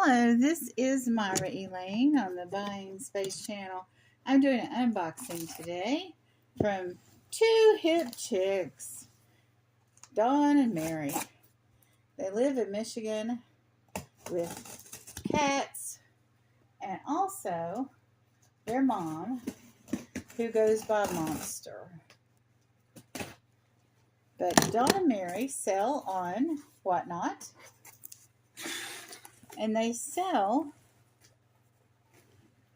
Hello, this is Myra Elaine on the Buying Space channel. I'm doing an unboxing today from two hip chicks, Dawn and Mary. They live in Michigan with cats and also their mom, who goes by Monster. But Dawn and Mary sell on Whatnot. And they sell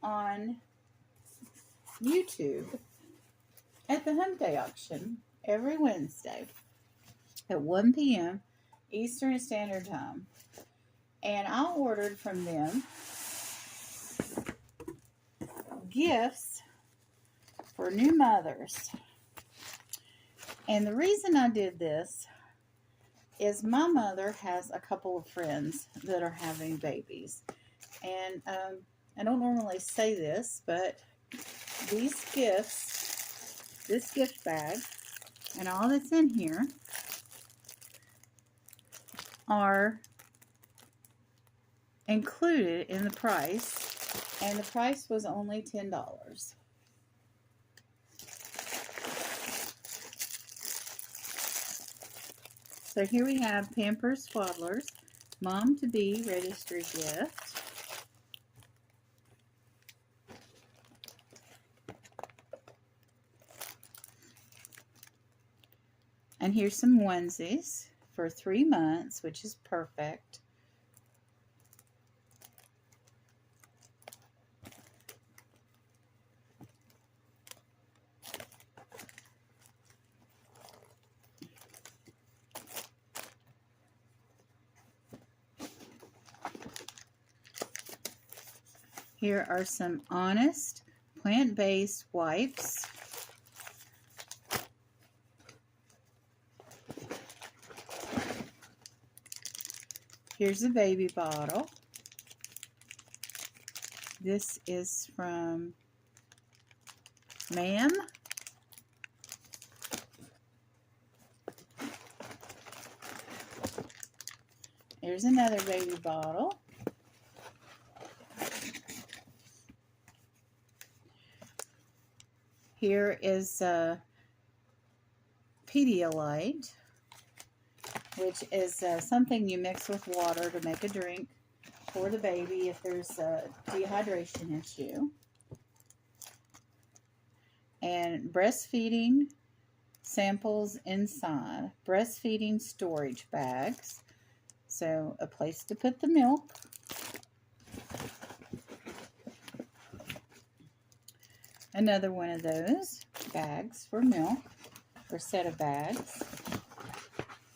on YouTube at the Hump Day Auction every Wednesday at 1 p.m. Eastern Standard Time. And I ordered from them gifts for new mothers. And the reason I did this is my mother has a couple of friends that are having babies. And I don't normally say this, but these gifts, this gift bag, and all that's in here are included in the price, and the price was only $10. So here we have Pampers Swaddlers Mom-to-Be Registry Gift. And here's some onesies for 3 months, which is perfect. Here are some Honest plant-based wipes. Here's a baby bottle. This is from Ma'am. Here's another baby bottle. Here is Pedialyte, which is something you mix with water to make a drink for the baby if there's a dehydration issue. And breastfeeding samples inside. Breastfeeding storage bags. So a place to put the milk. Another one of those bags for milk, or set of bags.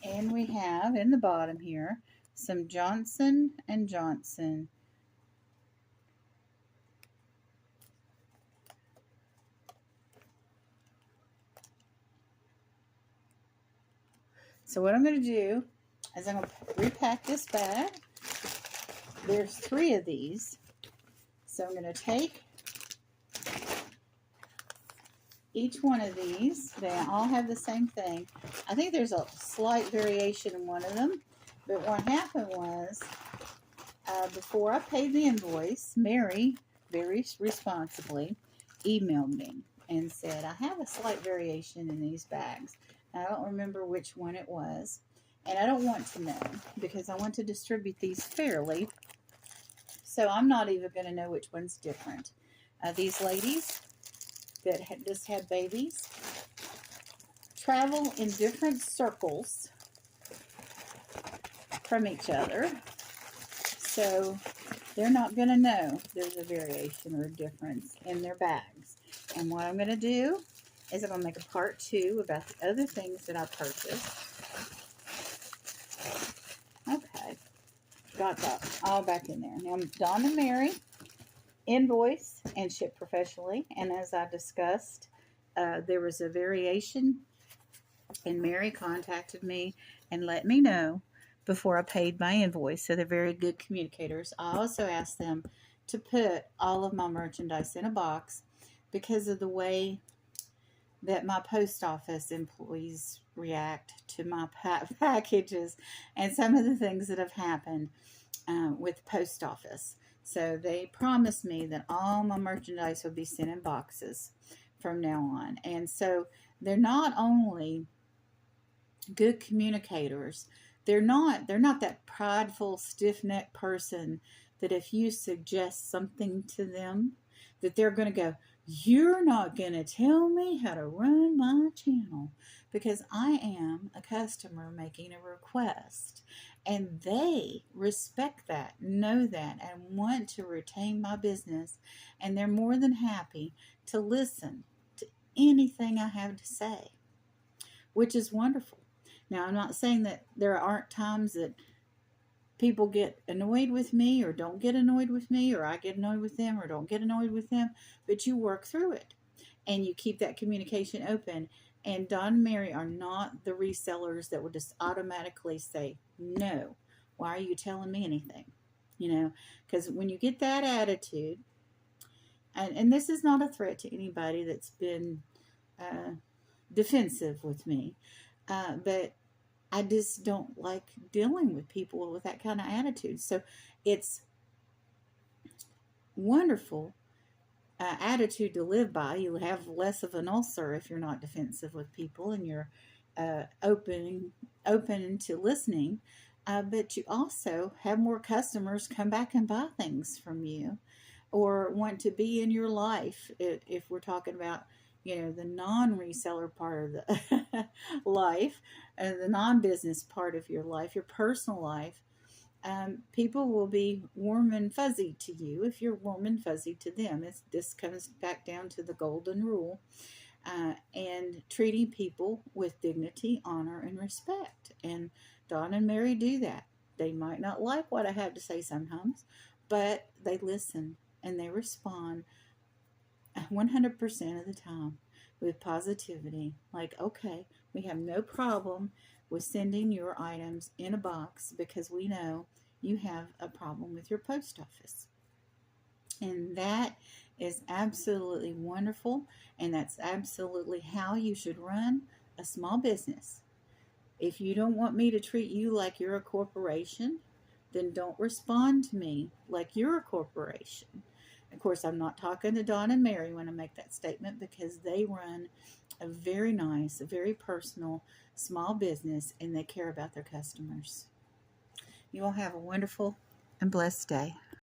And we have in the bottom here some Johnson & Johnson So what I'm going to do is I'm going to repack this bag. There's 3 of these. So I'm going to take each one of these. They all have the same thing. I think there's a slight variation in one of them. But what happened was, before I paid the invoice, Mary, very responsibly, emailed me and said, I have a slight variation in these bags. I don't remember which one it was. And I don't want to know because I want to distribute these fairly. So I'm not even going to know which one's different. These ladies that just had babies travel in different circles from each other, so they're not going to know there's a variation or a difference in their bags. And what I'm going to do is I'm going to make a part 2 about the other things that I purchased. Okay, got that all back in there. Now, Dawn and Mary invoice and ship professionally, and as I discussed, there was a variation, and Mary contacted me and let me know before I paid my invoice, so they're very good communicators. I also asked them to put all of my merchandise in a box because of the way that my post office employees react to my packages and some of the things that have happened. with the post office. So they promised me that all my merchandise would be sent in boxes from now on. And so they're not only good communicators, they're not that prideful, stiff-necked person that if you suggest something to them, that they're going to go, "You're not going to tell me how to run my channel," because I am a customer making a request. And they respect that, know that, and want to retain my business. And they're more than happy to listen to anything I have to say, which is wonderful. Now, I'm not saying that there aren't times that people get annoyed with me or don't get annoyed with me, or I get annoyed with them or don't get annoyed with them, but you work through it and you keep that communication open. And Don and Mary are not the resellers that will just automatically say, "No, why are you telling me anything?" Because when you get that attitude, and this is not a threat to anybody that's been defensive with me, but I just don't like dealing with people with that kind of attitude. So it's wonderful attitude to live by. You have less of an ulcer if you're not defensive with people and you're open to listening. But you also have more customers come back and buy things from you, or want to be in your life. If we're talking about the non-reseller part of the life, the non-business part of your life, your personal life, people will be warm and fuzzy to you if you're warm and fuzzy to them. This comes back down to the golden rule, and treating people with dignity, honor, and respect. And Don and Mary do that. They might not like what I have to say sometimes, but they listen and they respond 100% of the time with positivity. Like, "Okay, we have no problem with sending your items in a box because we know you have a problem with your post office." And that is absolutely wonderful. And that's absolutely how you should run a small business. If you don't want me to treat you like you're a corporation, then don't respond to me like you're a corporation. Of course, I'm not talking to Don and Mary when I make that statement, because they run a very nice, a very personal small business, and they care about their customers. You all have a wonderful and blessed day.